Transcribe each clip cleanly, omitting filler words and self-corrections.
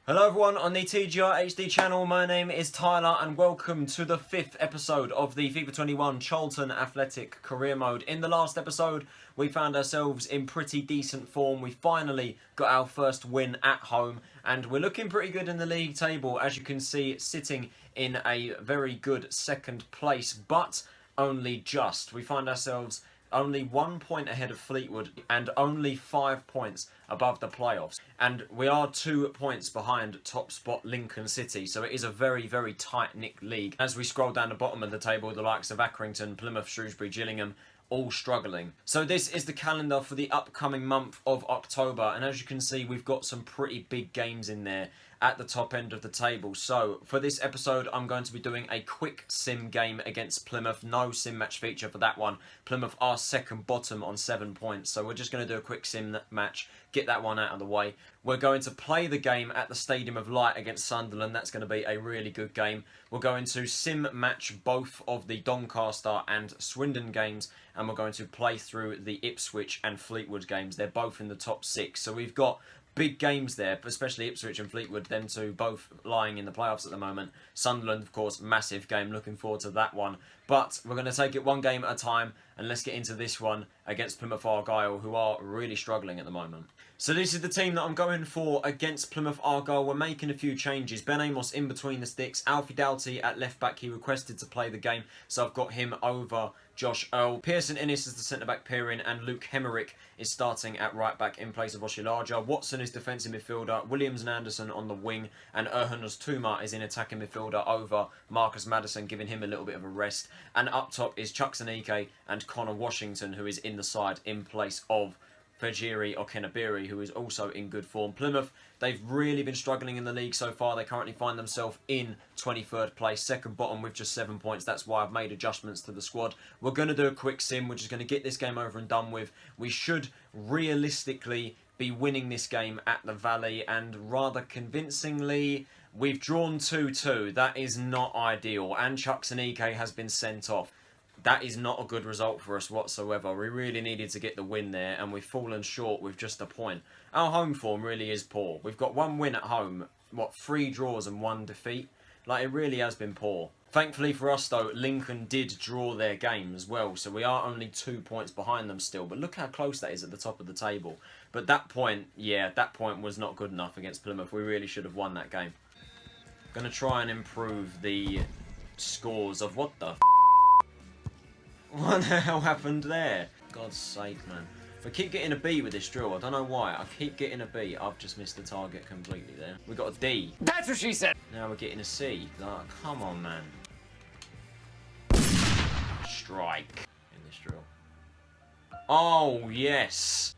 Hello everyone on the TGR HD channel, my name is Tyler and welcome to the 5th episode of the FIFA 21 Charlton Athletic Career Mode. In the last episode we found ourselves in pretty decent form. We finally got our first win at home and we're looking pretty good in the league table, as you can see, sitting in a very good second place, but only just. We find ourselves only 1 point ahead of Fleetwood and only 5 points above the playoffs. And we are 2 points behind top spot Lincoln City, so it is a very, very tight-knit league. As we scroll down the bottom of the table, the likes of Accrington, Plymouth, Shrewsbury, Gillingham, all struggling. So this is the calendar for the upcoming month of October, and as you can see, we've got some pretty big games in there at the top end of the table. So for this episode, I'm going to be doing a quick sim game against Plymouth. No sim match feature for that one. Plymouth are second bottom on 7 points, so we're just going to do a quick sim match, get that one out of the way. We're going to play the game at the Stadium of Light against Sunderland. That's going to be a really good game. We're going to sim match both of the Doncaster and Swindon games, and we're going to play through the Ipswich and Fleetwood games. They're both in the top 6, so we've got big games there, especially Ipswich and Fleetwood, them two both lying in the playoffs at the moment. Sunderland, of course, massive game, looking forward to that one. But we're going to take it one game at a time, and let's get into this one against Plymouth Argyle, who are really struggling at the moment. So this is the team that I'm going for against Plymouth Argyle. We're making a few changes. Ben Amos in between the sticks. Alfie Doughty at left back. He requested to play the game, so I've got him over Josh Earl. Pearson Innes is the centre-back pairing, and Luke Hemerick is starting at right-back in place of Oshilaja. Watson is defensive midfielder, Williams and Anderson on the wing, and Erhan Tuma is in attacking midfielder over Marcus Maddison, giving him a little bit of a rest. And up top is Chucksanike and Connor Washington, who is in the side in place of Fejiri Okenabiri, who is also in good form. Plymouth, they've really been struggling in the league so far. They currently find themselves in 23rd place, second bottom with just 7 points. That's why I've made adjustments to the squad. We're going to do a quick sim. We're just going to get this game over and done with. We should realistically be winning this game at the Valley, and rather convincingly, we've drawn 2-2. That is not ideal, and Chucksanike has been sent off. That is not a good result for us whatsoever. We really needed to get the win there, and we've fallen short with just a point. Our home form really is poor. We've got 1 win at home, 3 draws and 1 defeat. Like, it really has been poor. Thankfully for us, though, Lincoln did draw their game as well, so we are only 2 points behind them still. But look how close that is at the top of the table. But that point, yeah, that point was not good enough against Plymouth. We really should have won that game. Going to try and improve the scores of what the What the hell happened there? God's sake, man. If I keep getting a B with this drill, I don't know why. I keep getting a B. I've just missed the target completely there. We got a D. That's what she said! Now we're getting a C. Oh, come on, man. Strike in this drill. Oh, yes.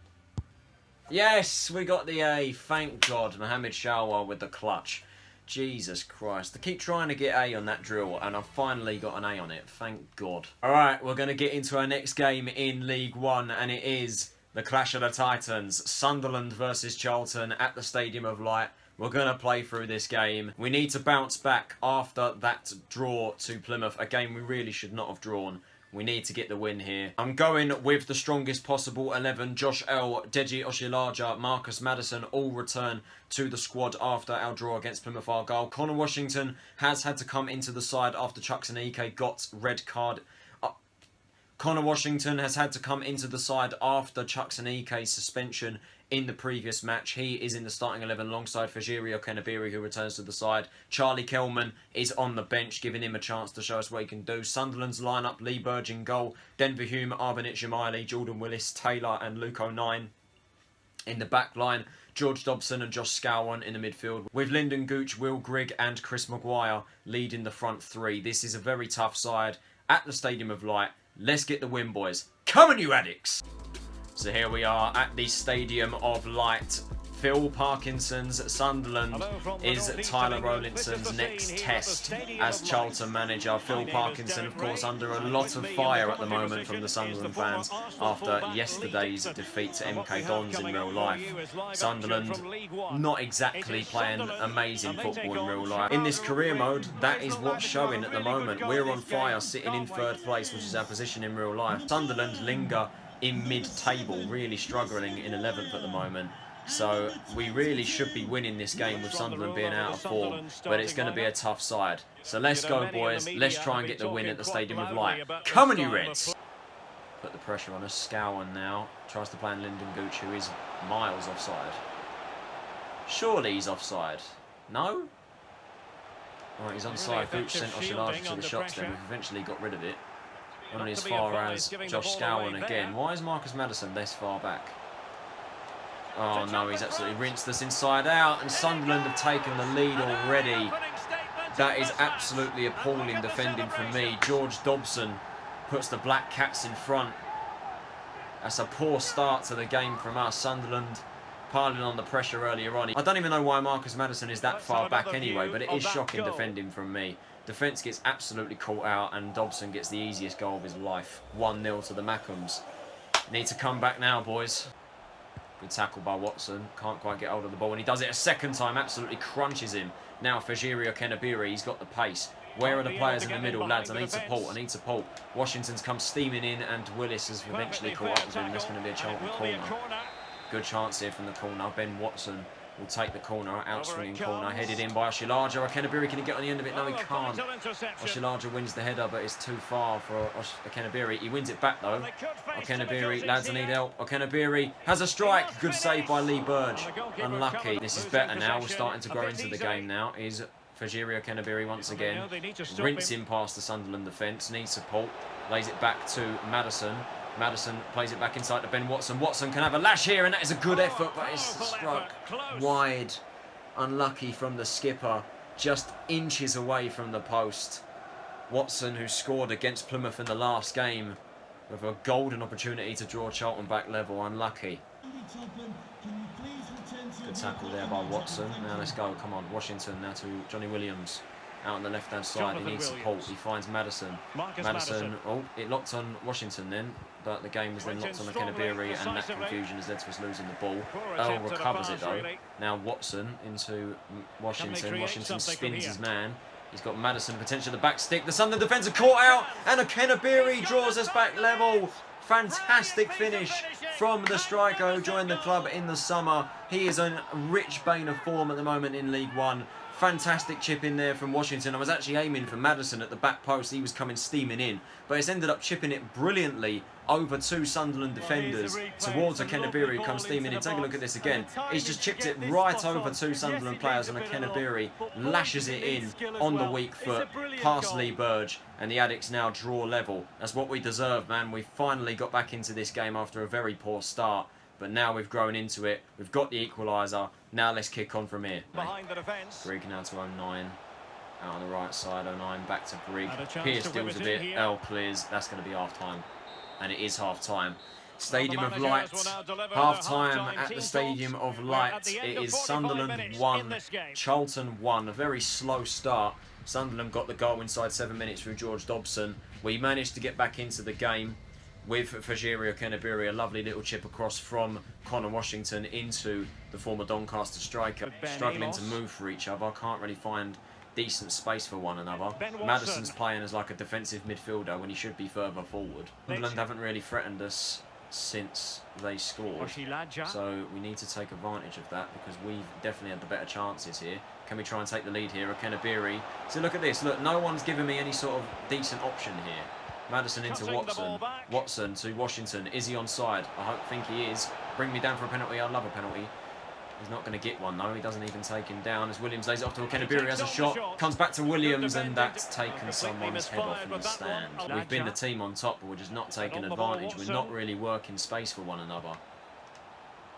Yes, we got the A. Thank God. Mohamed Shawar with the clutch. Jesus Christ. I keep trying to get A on that drill, and I've finally got an A on it. Thank God. Alright, we're going to get into our next game in League One, and it is the Clash of the Titans. Sunderland versus Charlton at the Stadium of Light. We're going to play through this game. We need to bounce back after that draw to Plymouth, a game we really should not have drawn. We need to get the win here. I'm going with the strongest possible 11. Josh L, Deji Oshilaja, Marcus Maddison all return to the squad after our draw against Plymouth Argyle. Connor Washington has had to come into the side after Chucksanike got red card. Connor Washington has had to come into the side after Chucksanike's suspension in the previous match. He is in the starting 11 alongside Fejiri Okenabiri, who returns to the side. Charlie Kelman is on the bench, giving him a chance to show us what he can do. Sunderland's lineup: Lee Burge in goal, Denver Hume, Arbonit Jamaili, Jordan Willis, Taylor and Luke O'Nien. In the back line, George Dobson and Josh Scowan in the midfield, with Lyndon Gooch, Will Grigg and Chris Maguire leading the front three. This is a very tough side at the Stadium of Light. Let's get the win, boys. Come on, you addicts! So here we are at the Stadium of Light. Phil Parkinson's Sunderland is Tyler Rowlinson's next test as Charlton manager. Phil Parkinson, of course, under a lot of fire at the moment from the Sunderland fans after yesterday's defeat to MK Dons in real life. Sunderland not exactly playing amazing football in real life. In this career mode, that is what's showing at the moment. We're on fire, sitting in 3rd place, which is our position in real life. Sunderland linger in mid-table, really struggling in 11th at the moment. So we really should be winning this game with Sunderland being out of form, but it's going to be a tough side. So let's go, boys. Let's try and get the win at the Stadium of Light. Come on, you Reds! Put the pressure on us. Scowen now tries to play in Lyndon Gooch, who is miles offside. Surely he's offside. No? Alright, he's onside. Gooch sent Oshilaja to the shots then. We've eventually got rid of it. Only as far as Josh Scowen again. Why is Marcus Maddison this far back? Oh no, he's absolutely rinsed us inside out, and Sunderland have taken the lead already. That is absolutely appalling defending from me. George Dobson puts the Black Cats in front. That's a poor start to the game from us. Sunderland piling on the pressure earlier on. I don't even know why Marcus Maddison is that far back anyway, but it is shocking defending from me. Defence gets absolutely caught out, and Dobson gets the easiest goal of his life. 1-0 to the Mackhams. Need to come back now, boys. Good tackle by Watson. Can't quite get hold of the ball. And he does it a second time. Absolutely crunches him. Now Fejiri Okenabiri. He's got the pace. Where are the players in the middle? Lads, I need support. I need support. Washington's come steaming in. And Willis has eventually caught up with him. That's going to be a Charlton corner. Good chance here from the corner. Ben Watson will take the corner. Out-swinging corner. Headed in by Oshilaja. Okenabiri, can he get on the end of it? No, he can't. Oshilaja wins the header, but it's too far for Okenabiri. He wins it back, though. Okenabiri, lads, I need help. Okenabiri has a strike. Good save by Lee Burge. Unlucky. This is better now. We're starting to grow into the game now. Is Fejiri Okenabiri once again. Rinsing past the Sunderland defence. Needs support. Lays it back to Maddison. Maddison plays it back inside to Ben Watson. Watson can have a lash here, and that is a good effort, but it's struck wide. Unlucky from the skipper. Just inches away from the post. Watson, who scored against Plymouth in the last game, with a golden opportunity to draw Charlton back level. Unlucky. Good tackle there by Watson. Now let's go. Come on, Washington now to Johnny Williams. Out on the left-hand side, he needs support. He finds Maddison. Maddison, oh, it locked on Washington then, but the game was then locked on Okenabiri, and that confusion has led to us losing the ball. Earl recovers it though. Now Watson into Washington. Washington spins his man. He's got Maddison potentially the back stick. The Sunderland defence are caught out, and Okenabiri draws us back level. Fantastic finish from the striker who joined the club in the summer. He is in a rich vein of form at the moment in League One. Fantastic chip in there from Washington. I was actually aiming for Maddison at the back post. He was coming steaming in, but it's ended up chipping it brilliantly over two Sunderland defenders towards Okenabiri, who comes steaming in. Take a look at this again. He's just chipped it right over two Sunderland players, and Okenabiri lashes it in on the weak foot past Lee Burge, and the Addicts now draw level. That's what we deserve, man. We finally got back into this game after a very poor start. But now we've grown into it. We've got the equaliser. Now let's kick on from here. Behind the defence. Grigg now to 09. Out on the right side, 09 back to Grigg. Pierce deals a bit. L clears. That's going to be half-time. And it is half-time. Stadium of Light. Half-time at the Stadium of Light. It is Sunderland 1, Charlton 1. A very slow start. Sunderland got the goal inside 7 minutes through George Dobson. We managed to get back into the game with Fejiri Okenabiri, a lovely little chip across from Connor Washington into the former Doncaster striker. Struggling to move for each other, can't really find decent space for one another. Maddison's playing as like a defensive midfielder when he should be further forward. England haven't really threatened us since they scored, so we need to take advantage of that because we've definitely had the better chances here. Can we try and take the lead here? Okenabiri. So look at this, look, no one's given me any sort of decent option here. Maddison into Watson. Watson to Washington. Is he onside? think he is. Bring me down for a penalty. I'd love a penalty. He's not going to get one though. He doesn't even take him down as Williams lays it off to Okenabiri. Has a shot. Comes back to Williams, and that's taken someone's head off in the stand. We've been the team on top, but we're just not taking advantage. We're not really working space for one another.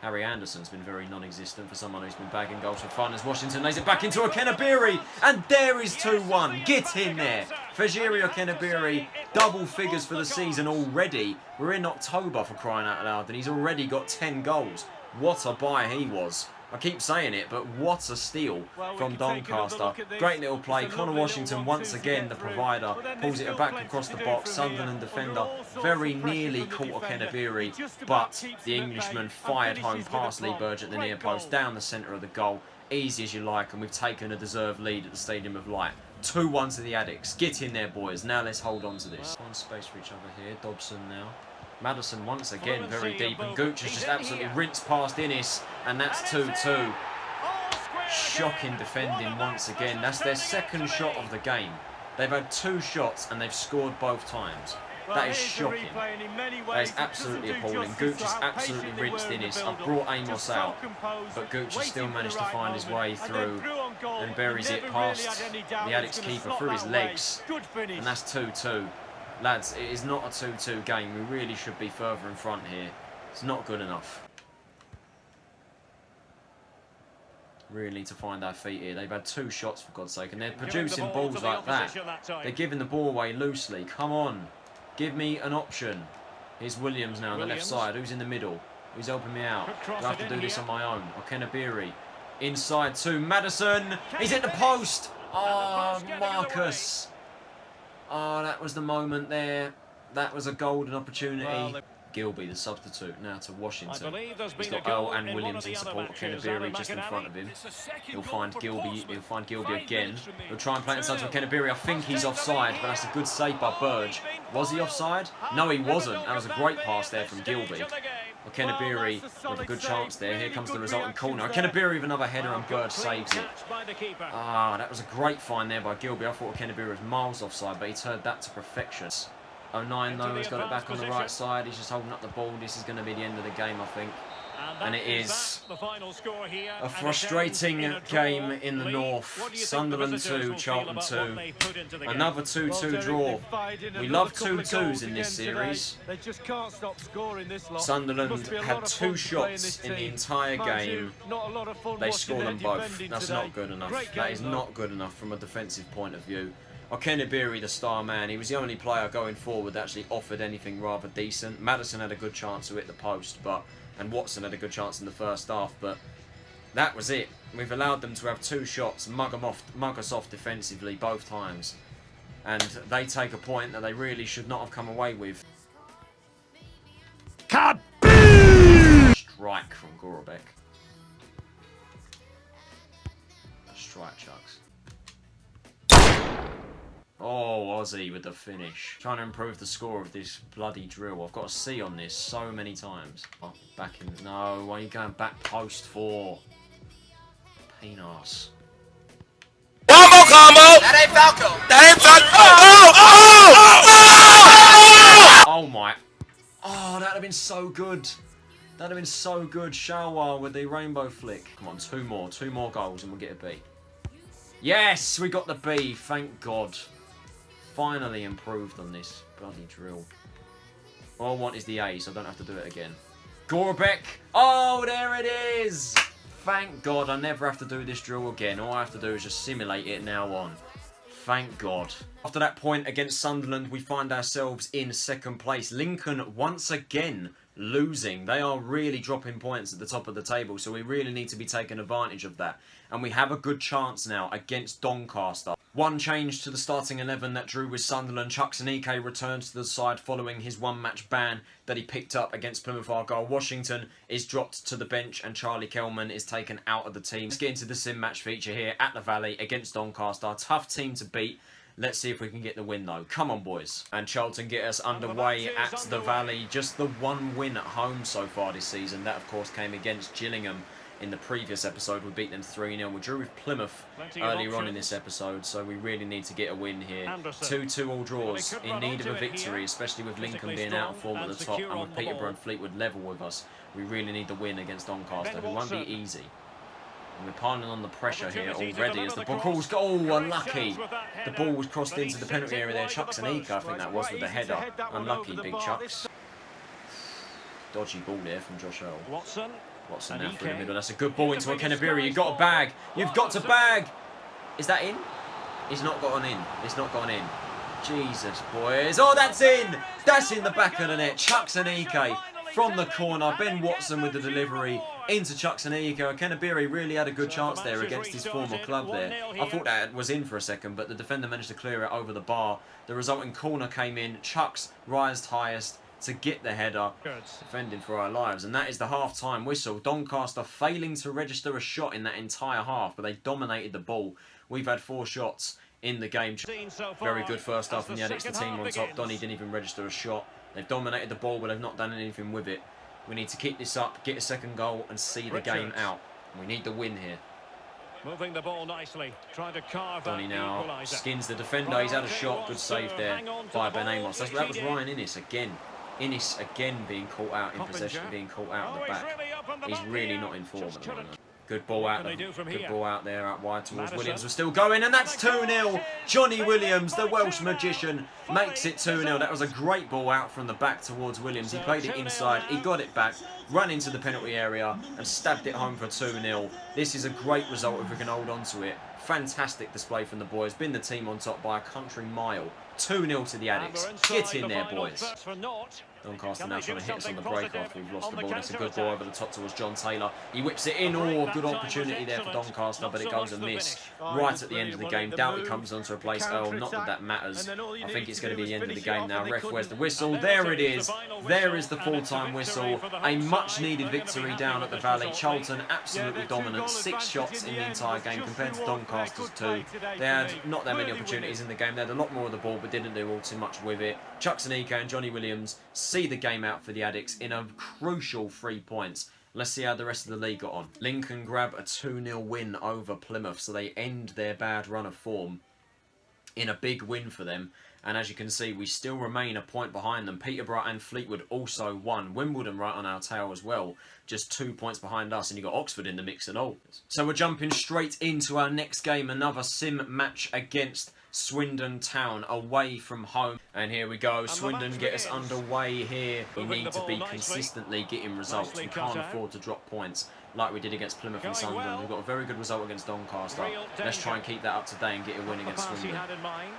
Harry Anderson's been very non-existent for someone who's been bagging goals for fun as Washington lays it back into Okenabiri, and there is 2-1. Get in there. Fejiri Okenabiri, double figures for the season already. We're in October, for crying out loud, and he's already got 10 goals. What a buy he was. I keep saying it, but what a steal from Doncaster. Great little play. Connor Washington, once again, the provider, pulls it back across the box. Sunderland defender very nearly caught Okenabiri, but the Englishman fired home past Lee Burge at the near post, down the centre of the goal. Easy as you like, and we've taken a deserved lead at the Stadium of Light. 2-1 to the Addicts. Get in there, boys. Now let's hold on to this. One space for each other here. Dobson now. Maddison once again very deep, and Gooch has just absolutely rinsed past Innes, and that's 2-2. Shocking defending once again. That's their second shot of the game. They've had 2 shots and they've scored both times. That is shocking. That is absolutely appalling. Gooch has absolutely rinsed Innes. I've brought Amos out, but Gooch has still managed to find his way through and buries it past the Addicks keeper through his legs. And that's 2-2. Lads, it is not a 2-2 game. We really should be further in front here. It's not good enough. Really need to find our feet here. They've had 2 shots, for God's sake, and they're producing balls like that. They're giving the ball away loosely. Come on. Give me an option. Here's Williams now on the left side. Who's in the middle? Who's helping me out? Do I have to do this on my own? Okenabiri. Inside to Maddison. He's at the post. Oh, Marcus. Oh, that was the moment there. That was a golden opportunity. Gilby, the substitute, now to Washington. He's got Earl and Williams in support. Okenabiri just in front of him. He'll find Gilby. He'll find Gilby again. He'll try and play it inside to Okenabiri. I think he's offside, but that's a good save by Burge. Was he offside? No, he wasn't. That was a great pass there from Gilby. Okenabiri with a good chance there. Here comes the resulting corner. Okenabiri with another header, and Burge saves it. Ah, that was a great find there by Gilby. I thought Okenabiri was miles offside, but he turned that to perfection. 09 though, he's got it back on the right side. He's just holding up the ball. This is going to be the end of the game, I think. And it is a frustrating game in the north. Sunderland 2, Charlton 2. Another 2-2 draw. We love 2-2s in this series. Sunderland had 2 shots in the entire game. They scored them both. That's not good enough. That is not good enough from a defensive point of view. Okenabiri, the star man, he was the only player going forward that actually offered anything rather decent. Maddison had a good chance to hit the post, and Watson had a good chance in the first half, but that was it. We've allowed them to have 2 shots, mug us off defensively both times. And they take a point that they really should not have come away with. Kaboom! Strike from Gorobek. Strike, Chucks. Oh, Ozzy with the finish. Trying to improve the score of this bloody drill. I've got a C on this so many times. Oh, back in. No, why are you going back post for? Pain ass. One more combo! That ain't Falco! That ain't Falco! Oh my. Oh, that'd have been so good. That'd have been so good. Shawa with the rainbow flick. Come on, 2 more. 2 more goals and we'll get a B. Yes, we got the B. Thank God. Finally improved on this bloody drill. All I want is the A, so I don't have to do it again. Gorbeck. Oh, there it is. Thank God I never have to do this drill again. All I have to do is just simulate it now on. Thank God. After that point against Sunderland, we find ourselves in 2nd place. Lincoln once again losing. They are really dropping points at the top of the table, so we really need to be taking advantage of that. And we have a good chance now against Doncaster. One change to the starting 11 that drew with Sunderland. Chucksanike returns to the side following his 1-match ban that he picked up against Plymouth Argyle. Washington is dropped to the bench and Charlie Kelman is taken out of the team. Let's get into the sim match feature here at the Valley against Doncaster. Tough team to beat. Let's see if we can get the win though. Come on, boys. And Charlton get us underway at the Valley. Just the 1 win at home so far this season. That, of course, came against Gillingham. In the previous episode, we beat them 3-0. We drew with Plymouth earlier on in this episode, so we really need to get a win here. 2-2 all draws, in need of a victory, especially with Lincoln being out of form at the top and with Peterborough and Fleetwood level with us. We really need the win against Doncaster, who won't be easy. And we're piling on the pressure here already as the ball's got... Oh, unlucky. The ball was crossed into the penalty area there. Chucksanike, I think that was, with the header. Unlucky, big Chucks. Dodgy ball there from Josh Earl. Watson now through the middle. That's a good ball into Okenabiri. You've got to bag. You've got to bag. Is that in? It's not gone in. It's not gone in. Jesus, boys. Oh, that's in. That's in the back of the net. Chucksanike from the corner. Ben Watson with the delivery into Chucksanike. Okenabiri really had a good chance there against his former club there. I thought that was in for a second, but the defender managed to clear it over the bar. The resulting corner came in. Chucks rised highest to get the header, defending for our lives. And that is the half-time whistle. Doncaster failing to register a shot in that entire half, but they dominated the ball. We've had 4 shots in the game. Very good first half from the Addicts, the team on top. Donny didn't even register a shot. They've dominated the ball, but they've not done anything with it. We need to keep this up, get a second goal, and see the game out. We need the win here. Moving the ball nicely, trying to carve Donny now skins the defender. He's had a shot. Good save there by Ben Amos. That was Ryan Innes again. Innes again being caught out in possession, being caught out at the back. He's really not in form at the moment. Good ball out there, out wide towards Williams. We're still going, and that's 2-0. Johnny Williams, the Welsh magician, makes it 2-0. That was a great ball out from the back towards Williams. He played it inside, he got it back, ran into the penalty area, and stabbed it home for 2-0. This is a great result if we can hold on to it. Fantastic display from the boys. Been the team on top by a country mile. 2-0 to the Addicts. Get in there, boys. Doncaster now trying to hit us on the break after we've lost the ball. That's a good ball over the top towards John Taylor. He whips it in. Oh, good opportunity there for Doncaster, but it goes a miss right at the end of the game. Doughty comes on to replace Earl. Not that that matters. I think it's going to be the end of the game now. Ref, where's the whistle? There it is. There is the full-time whistle. A much-needed victory down at the Valley. Charlton absolutely dominant. 6 shots in the entire game compared to Doncaster's 2. They had not that many opportunities in the game. They had a lot more of the ball, but didn't do all too much with it. Chucksaneka and Johnny Williams see the game out for the Addicts in a crucial 3 points. Let's see how the rest of the league got on. Lincoln grab a 2-0 win over Plymouth, so they end their bad run of form in a big win for them. And as you can see, we still remain a point behind them. Peterborough and Fleetwood also won. Wimbledon right on our tail as well. Just 2 points behind us, and you got Oxford in the mix and all. So we're jumping straight into our next game. Another sim match against Swindon Town, away from home. And here we go. Swindon get us underway here. We need to be consistently getting results. We can't afford to drop points like we did against Plymouth and Sunderland. We've got a very good result against Doncaster. Let's try and keep that up today and get a win against Swindon.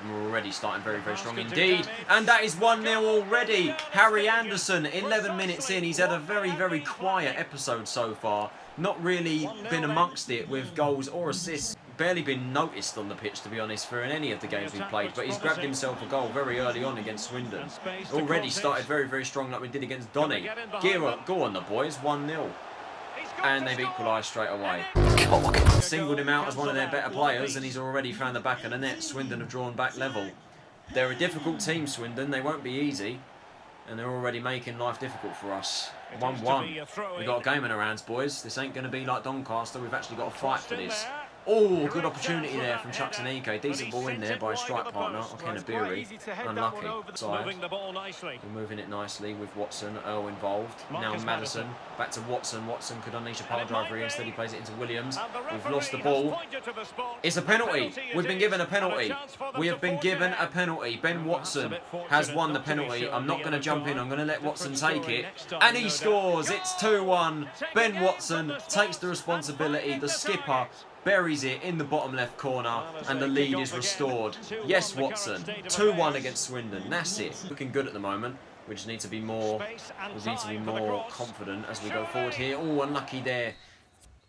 And we're already starting very, very strong indeed. And that is 1-0 already. Harry Anderson, 11 minutes in. He's had a very, very quiet episode so far. Not really been amongst it with goals or assists. Barely been noticed on the pitch, to be honest, for in any of the games we've played. But he's grabbed himself a goal very early on against Swindon. Already started very, very strong like we did against Donny. Go on the boys, 1-0. And they've equalised straight away. Singled him out as one of their better players, and he's already found the back of the net. Swindon have drawn back level. They're a difficult team, Swindon. They won't be easy. And they're already making life difficult for us. 1-1. We've got a game in our hands, boys. This ain't going to be like Doncaster. We've actually got to fight for this. Oh, good opportunity there from Chucksaneka. Decent ball in there by a strike partner, Okenabiri. Unlucky. Side. We're moving it nicely with Watson, Earl involved. Now Madison. Back to Watson. Watson could unleash a power driver. Instead he plays it into Williams. We've lost the ball. It's a penalty. We've been given a penalty. We have been given a penalty. Ben Watson has won the penalty. I'm not going to jump in. I'm going to let Watson take it. And he scores. It's 2-1. Ben Watson takes the responsibility. The skipper buries it in the bottom left corner, and the lead is restored. Yes, Watson. 2-1 against Swindon. That's it. Looking good at the moment. We just need to be more. We need to be more confident as we go forward here. Oh, unlucky there.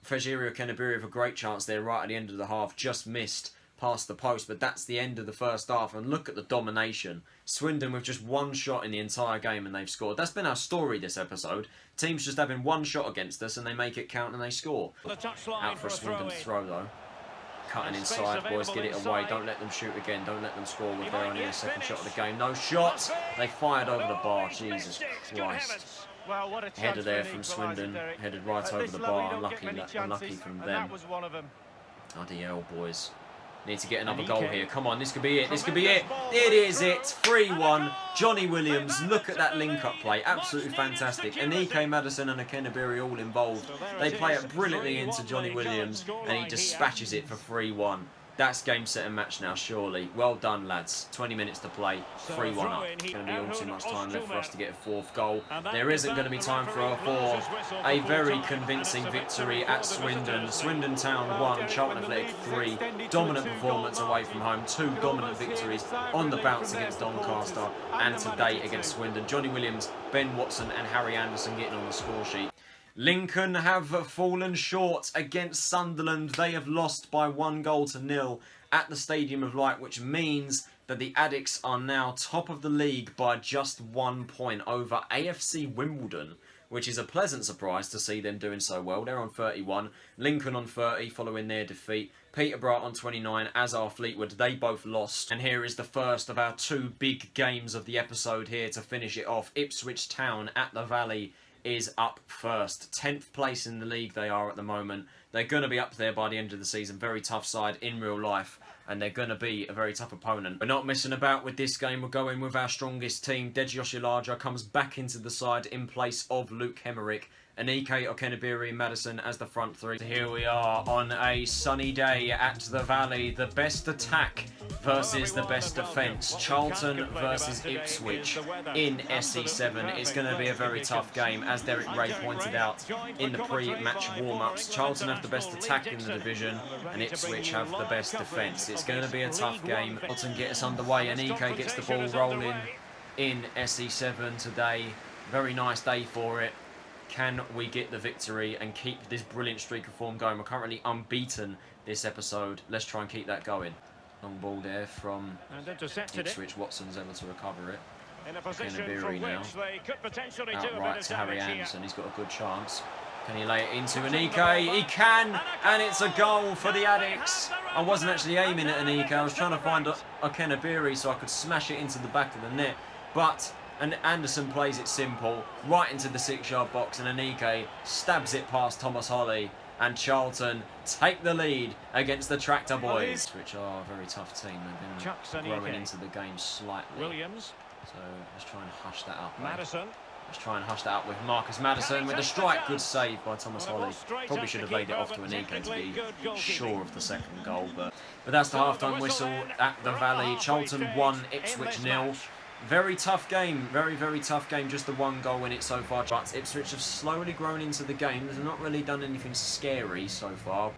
Fejiri Okenabiri with a great chance there right at the end of the half. Just missed past the post, but that's the end of the first half. And look at the domination. Swindon with just 1 shot in the entire game, and they've scored. That's been our story this episode. Teams just having 1 shot against us, and they make it count and they score. Out for a Swindon throw though. Cutting inside, boys, get it away. Don't let them shoot again. Don't let them score with their only second shot of the game. No shots. They fired over the bar. Jesus Christ. Header there from Swindon. Headed right over the bar. Unlucky from them. Bloody hell, boys. Need to get another goal here. Come on, this could be it. This could be it. It is it. 3-1. Johnny Williams. Look at that link-up play. Absolutely fantastic. Anike Madison and Okenabiri all involved. They play it brilliantly into Johnny Williams, and he dispatches it for 3-1. That's game, set and match now, surely. Well done, lads. 20 minutes to play. 3-1 up. It's going to be all too much time left for us to get a 4th goal. There isn't going to be time for a 4th. A very convincing victory at Swindon. Swindon Town 1, Charlton Athletic 3. Dominant performance away from home. 2 dominant victories on the bounce against Doncaster and today against Swindon. Johnny Williams, Ben Watson and Harry Anderson getting on the score sheet. Lincoln have fallen short against Sunderland. They have lost by 1-0 at the Stadium of Light, which means that the Addicts are now top of the league by just 1 point over AFC Wimbledon, which is a pleasant surprise to see them doing so well. They're on 31, Lincoln on 30 following their defeat. Peterborough on 29, as are Fleetwood. They both lost. And here is the first of our two big games of the episode here to finish it off. Ipswich Town at the Valley is up first. 10th place in the league they are at the moment. They're going to be up there by the end of the season. Very tough side in real life. And they're going to be a very tough opponent. We're not messing about with this game. We're going with our strongest team. Deji Oshilaja comes back into the side in place of Luke Hemerick. Anike, Okenabiri and Madison as the front three. So here we are on a sunny day at the Valley. The best attack versus the best defence. Charlton versus Ipswich in SE7. It's going to be a very tough game, as Derek Ray pointed out in the pre-match warm-ups. Charlton have the best attack in the division, and Ipswich have the best defence. It's going to be a tough game. Charlton get us underway. Anike gets the ball rolling in SE7 today. Very nice day for it. Can we get the victory and keep this brilliant streak of form going? We're currently unbeaten this episode. Let's try and keep that going. Long ball there from Ipswich. Watson's able to recover it. Kenabiri now. Outright to Harry Anderson. He's got a good chance. Can he lay it into Anike? He can! And it's a goal for the Addicts. I wasn't actually aiming at Anike. I was trying to find a Kenabiri so I could smash it into the back of the net. But and Anderson plays it simple, right into the 6-yard box, and Anike stabs it past Thomas Holly, and Charlton take the lead against the Tractor Boys, which are a very tough team. They've been growing into the game slightly. Williams. So let's try and hush that up. Madison. Let's try and hush that up with Marcus Madison with a strike. Good save by Thomas Holly. Probably should have laid it off to Anike to be sure of the second goal, but that's the half-time whistle at the Valley. Charlton 1, Ipswich 0. Very tough game, very, very tough game. Just the one goal in it so far. But Ipswich have slowly grown into the game. They've not really done anything scary so far.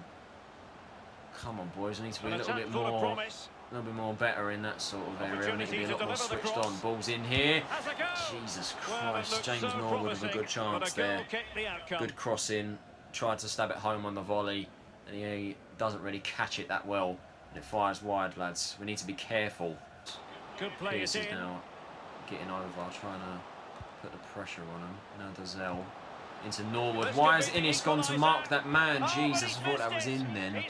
Come on, boys. We need to be a little bit more better in that sort of area. We need to be a little more switched on. Ball's in here. Jesus Christ. James Norwood has a good chance there. Good cross in. Tried to stab it home on the volley. And he doesn't really catch it that well. And it fires wide, lads. We need to be careful. Pierce is now getting over, trying to put the pressure on him. Now Dazelle into Norwood. Why has Innes gone to mark that man? Jesus, I thought that was in then.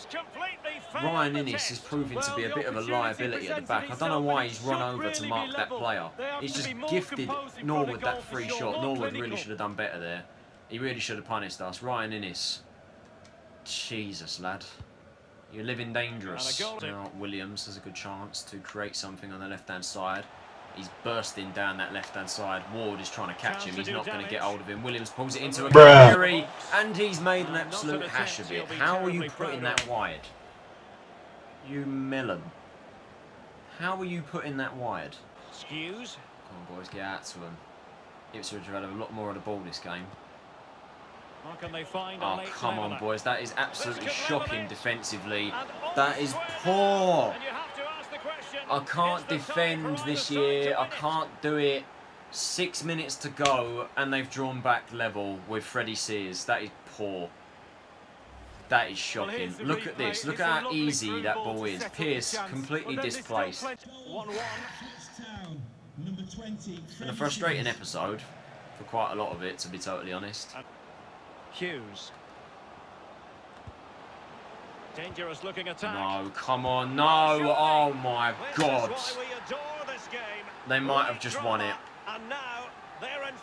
Ryan Innes is proving to be a bit of a liability at the back. I don't know why he's run over to mark that player. He's just gifted Norwood that free shot. Norwood really should have done better there. He really should have punished us. Ryan Innes. Jesus, lad. You're living dangerous. Now Williams has a good chance to create something on the left-hand side. He's bursting down that left-hand side. Ward is trying to catch him. He's not going to get hold of him. Williams pulls it into a carry, and he's made an absolute hash of it. How are you putting that wide? You melon. How are you putting that wide? Skews. Come on, boys, get out to him. Ipswich have had a lot more of the ball this game. Oh, come on, boys. That is absolutely shocking defensively. That is poor. I can't defend this year. I can't do it. 6 minutes to go, and they've drawn back level with Freddie Sears. That is poor. That is shocking. Look at this. Look at how easy that ball is. Pierce completely displaced. Been a frustrating episode for quite a lot of it, to be totally honest. Hughes. Dangerous looking attack. No, come on, no. Oh my God. They might have just won it.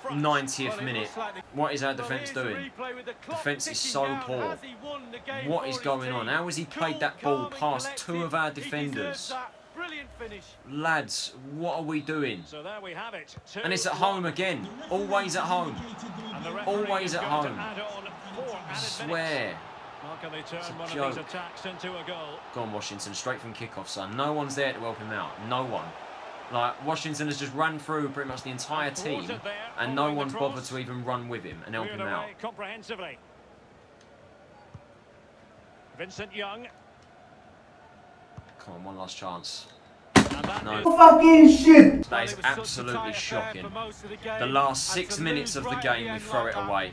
90th minute. What is our defence doing? Defence is so poor. What is going on? How has he played that ball past two of our defenders? Lads, what are we doing? And it's at home again. Always at home. Always at home. I swear. It's a joke. Go on, Washington. Straight from kickoff, son. No one's there to help him out. No one. Like, Washington has just run through pretty much the entire team, and no one's bothered to even run with him and help him out. Vincent Young. Come on, one last chance. No. Fucking shit! That is absolutely shocking. The last 6 minutes of the game, we throw it away.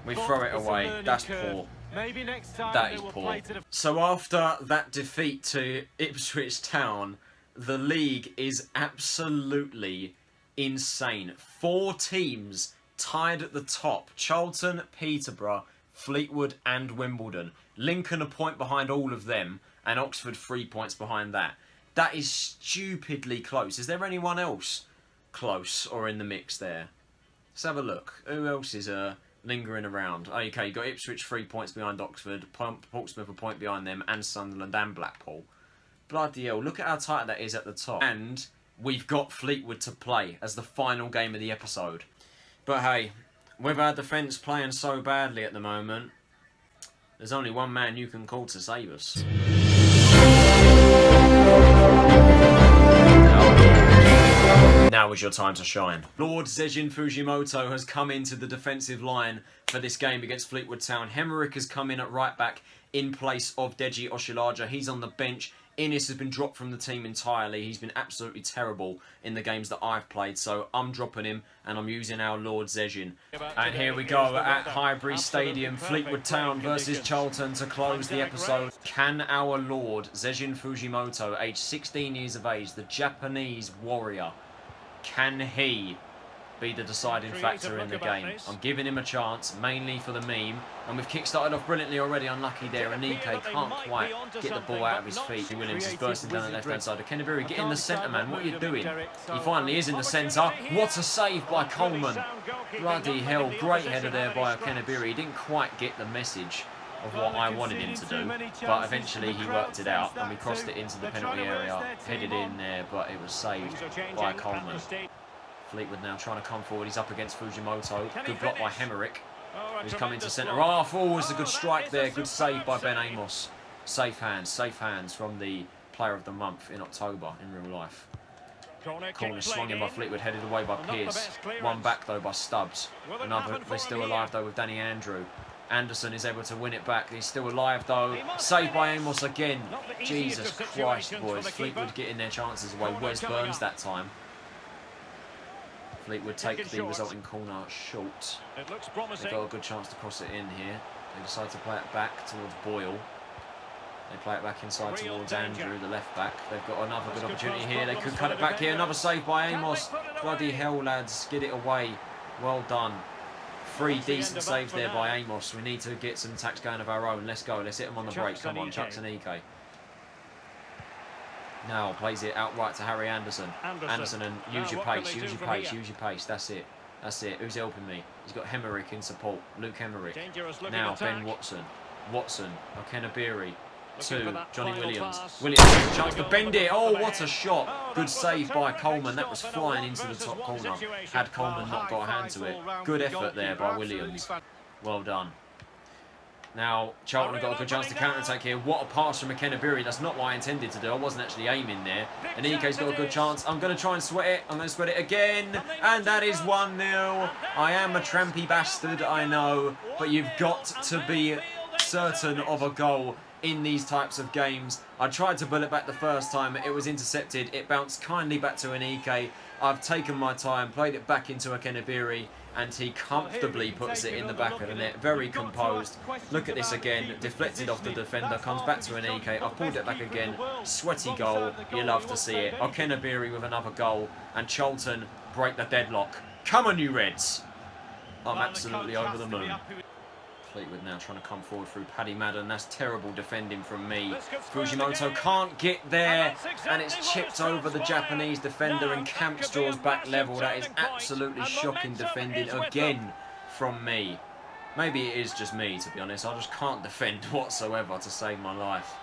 We throw it away. That's poor. That is poor. So after that defeat to Ipswich Town, the league is absolutely insane. 4 teams tied at the top. Charlton, Peterborough, Fleetwood and Wimbledon. Lincoln a point behind all of them, and Oxford 3 points behind that. That is stupidly close. Is there anyone else close or in the mix there? Let's have a look. Who else is lingering around? Oh, okay, you've got Ipswich 3 points behind Oxford, Portsmouth a point behind them, and Sunderland and Blackpool. Bloody hell, look at how tight that is at the top. And we've got Fleetwood to play as the final game of the episode. But hey, with our defence playing so badly at the moment, there's only one man you can call to save us. Now is your time to shine. Lord Zejin Fujimoto has come into the defensive line for this game against Fleetwood Town. Hemerick has come in at right back in place of Deji Oshilaja. He's on the bench. Innes has been dropped from the team entirely. He's been absolutely terrible in the games that I've played, so I'm dropping him and I'm using our Lord Zejin. And here we go at Highbury Stadium, Fleetwood Town versus Charlton to close the episode. Can our Lord Zejin Fujimoto, aged 16 years of age, the Japanese warrior, can he be the deciding factor in the game? I'm giving him a chance, mainly for the meme. And we've kick-started off brilliantly already. Unlucky there. Anike can't quite get the ball out of his feet. Williams is bursting down the left-hand side of Kennebury. Get in the centre, man. What are you doing? He finally is in the centre. What a save by Coleman. Bloody hell. Great header there by Kennebury. He didn't quite get the message of what I wanted him to do, but eventually he worked it out and we crossed it into the penalty area, headed in there, but it was saved by Coleman. Fleetwood now trying to come forward. He's up against Fujimoto. Good block by Hemerick, who's coming to centre. Oh, was a good strike there. Good save by Ben Amos. Safe hands from the player of the month in October in real life. Corner swung in by Fleetwood, headed away by Pearce. One back though by Stubbs. Another, they're still alive though with Danny Andrew. Anderson is able to win it back. He's still alive though. Saved by Amos again. Jesus Christ, boys. Fleetwood getting their chances away. Wes Burns that time. Fleetwood take the resulting corner short. They've got a good chance to cross it in here. They decide to play it back towards Boyle. They play it back inside towards Andrew, the left back. They've got another good opportunity here. They could cut it back here. Another save by Amos. Bloody hell, lads. Get it away. Well done. 3 decent saves there by Amos. We need to get some attacks going of our own. Let's go. Let's hit them on the break. Come on, Chucksanike. Now plays it outright to Harry Anderson. Anderson and use your pace, use your pace, use your pace. That's it. That's it. Who's helping me? He's got Hemerick in support. Luke Hemerick. Now Ben Watson. Watson. O'Kennebury. To Johnny Williams. Williams has a chance to bend it. Oh, what a shot. Good save by Coleman. That was flying into the top corner. Had Coleman not got a hand to it. Good effort there by Williams. Well done. Now, Charlton have got a good chance to counter-attack here. What a pass from Kennebury. That's not what I intended to do. I wasn't actually aiming there. And Ike's got a good chance. I'm going to try and sweat it. I'm going to sweat it again. And that is 1-0. I am a trampy bastard, I know. But you've got to be certain of a goal in these types of games. I tried to bullet back the first time. It was intercepted. It bounced kindly back to Anike. I've taken my time, played it back into Kennebury, and he comfortably puts it in the back of the net. Very composed. Look at this again. Deflected off the defender. Comes back to Anike. I've pulled it back again. Sweaty goal. You love to see it. Kennebury with another goal. And Charlton break the deadlock. Come on, you Reds. I'm absolutely over the moon. Fleetwood now trying to come forward through Paddy Madden. That's terrible defending from me. Fujimoto can't get there, and it's chipped over the Japanese defender, and Camps draws back level. That is absolutely shocking defending again from me. Maybe it is just me, to be honest. I just can't defend whatsoever to save my life.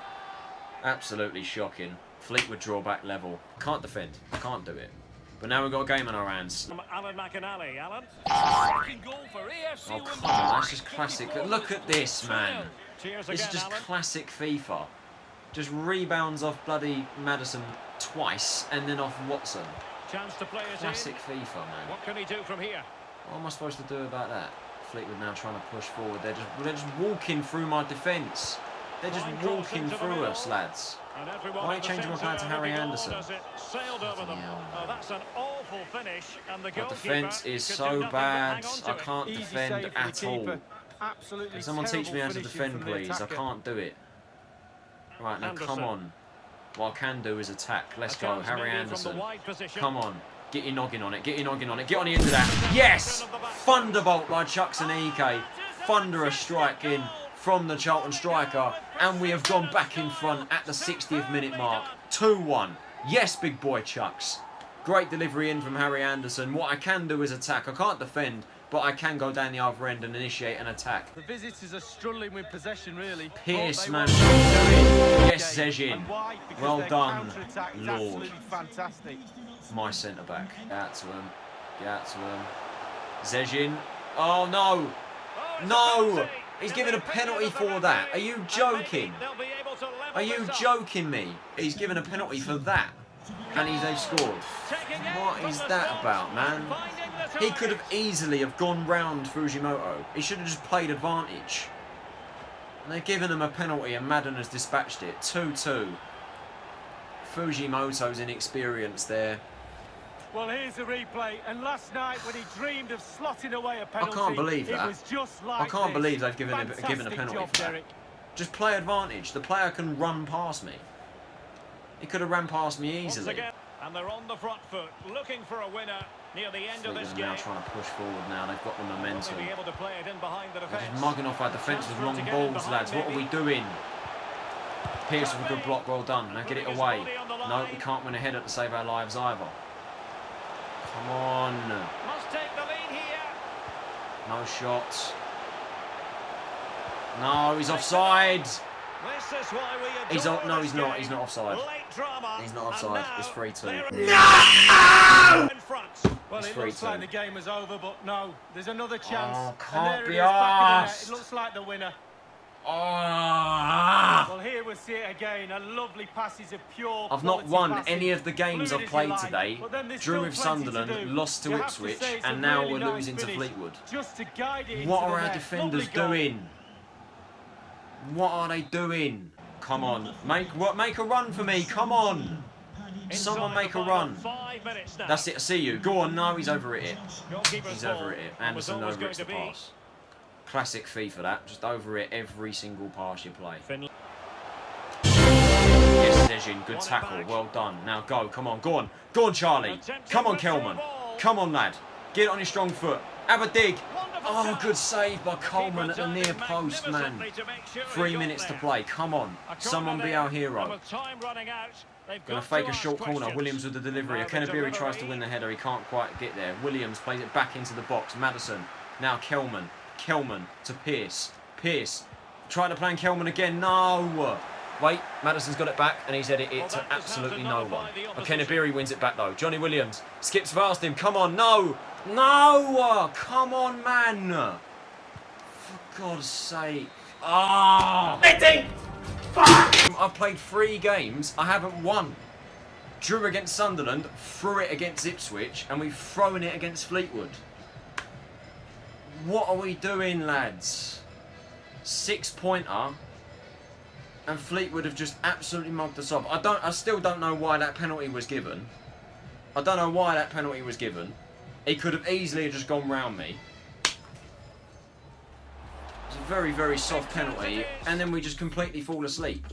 Absolutely shocking. Fleetwood draw back level. Can't defend. Can't do it. But now we've got a game on our hands. Alan McInally, Alan. Oh, come on, that's just classic. Look at this, man. This is just classic FIFA. Just rebounds off bloody Maddison twice and then off Watson. Chance to play classic FIFA, man. What can he do from here? What am I supposed to do about that? Fleetwood now trying to push forward. They're just walking through my defence. They're just walking through us, lads. Why are you changing my plan to Harry Anderson? My defence is so bad. I can't defend at all. Can someone teach me how to defend, please? I can't do it. Right, now come on. What I can do is attack. Let's go. Harry Anderson. Come on. Get your noggin on it. Get your noggin on it. Get on the end of that. Yes! Thunderbolt by Chucksanike. thunderous strike in from the Charlton striker, and we have gone back in front at the 60th minute mark. 2-1. Yes, big boy Chucks. Great delivery in from Harry Anderson. What I can do is attack. I can't defend, but I can go down the other end and initiate an attack. The visitors are struggling with possession, really. Pierce, man. Yes, Zejin. Well done, Lord. Fantastic. My centre-back. Get out to him. Get out to him. Zejin. Oh, no. No. He's given a penalty for that. Are you joking? Are you joking me? He's given a penalty for that. And they've scored. What is that about, man? He could have easily have gone round Fujimoto. He should have just played advantage. And they've given him a penalty and Madden has dispatched it. 2-2. Fujimoto's inexperience there. Well, here's the replay. And last night, when he dreamed of slotting away a penalty, I can't believe that. It was just like I can't this. believe they've given a penalty job, for that. Derek. Just play advantage. The player can run past me. He could have ran past me Once easily. again, and they're on the front foot, looking for a winner near the end of this Fleetwood game. now trying to push forward now. They've got the momentum. Will they be able to play it in behind the They're defence? just mugging off our defence with long balls, lads. What are we doing? Pierce with a good block. Well done. Now get it away. No, we can't win a header to save our lives either. Come on. Must take the lead here. No shot. No, he's offside. This is why we He's adore no, this he's not. game. He's not offside. Late drama, He's not and offside. now It's 3-2. they're in front. Well, It's it looks 3-2. like the game is over, but no, there's another chance. Oh, And can't there be it is, back of the net. arsed. It looks like the winner. Ah! Well, here we see it again. A lovely passage of pure I've not quality won passing. any of the games Fluid I've as you played like, today. but then there's Drew still with plenty to Sunderland, do. lost to You have to Ipswich, say it's a and now really we're nice losing to finish, Fleetwood. Just to guide it What into are the our net. defenders Lovely goal. doing? What are they doing? Come on, make a run for me. Come on, someone make a run. 5 minutes now. That's it. I see you. Go on. No, he's over it. Goalkeeper's He's ball over it. was Anderson always over going it's to the be. pass. Classic FIFA that. Just over it every single pass you play. Finland. Yes, Zejin. Good Won it tackle. back. Well done. Now go. Come on. Go on. Go on, Charlie. Come on, Kelman. Come on, lad. Get it on your strong foot. Have a dig. Oh, good save by Coleman at the near post, man. 3 minutes to play. Come on. Someone be our hero. Going to fake a short corner. Williams with the delivery. Akenabiri tries to win the header. He can't quite get there. Williams plays it back into the box. Maddison. Now Kelman. Kelman to Pierce. Pierce. Trying to play in Kelman again. No. Wait. Maddison's got it back and he's headed it to absolutely no one. Akenabiri wins it back though. Johnny Williams skips past him. Come on. No. No. Come on, man. For God's sake. Ah. I've played 3 games. I haven't won. Drew against Sunderland, threw it against Ipswich, and we've thrown it against Fleetwood. What are we doing, lads? 6-pointer, and Fleetwood have just absolutely mugged us off. I still don't know why that penalty was given. I don't know why that penalty was given. He could have easily just gone round me. It's a very, very soft penalty, and then we just completely fall asleep.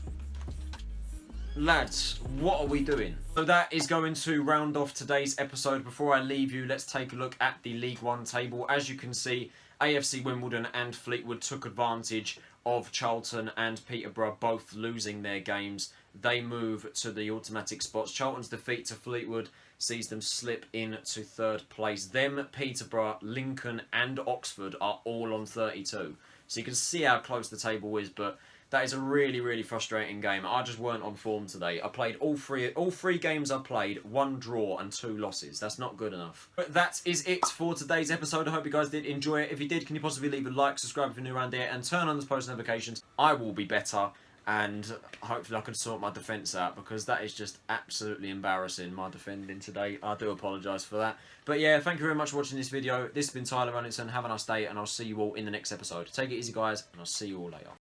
Lads, what are we doing? So that is going to round off today's episode. Before I leave you, let's take a look at the League One table. As you can see, AFC Wimbledon and Fleetwood took advantage of Charlton and Peterborough both losing their games. They move to the automatic spots. Charlton's defeat to Fleetwood sees them slip into 3rd place. Them, Peterborough, Lincoln and Oxford are all on 32. So you can see how close the table is, but that is a really, really frustrating game. I just weren't on form today. I played all three games I played, 1 draw and 2 losses. That's not good enough. But that is it for today's episode. I hope you guys did enjoy it. If you did, can you possibly leave a like, subscribe if you're new around here, and turn on those post notifications. I will be better, and hopefully I can sort my defence out, because that is just absolutely embarrassing, my defending today. I do apologise for that. But yeah, thank you very much for watching this video. This has been Tyler Runningson. Have a nice day, and I'll see you all in the next episode. Take it easy, guys, and I'll see you all later.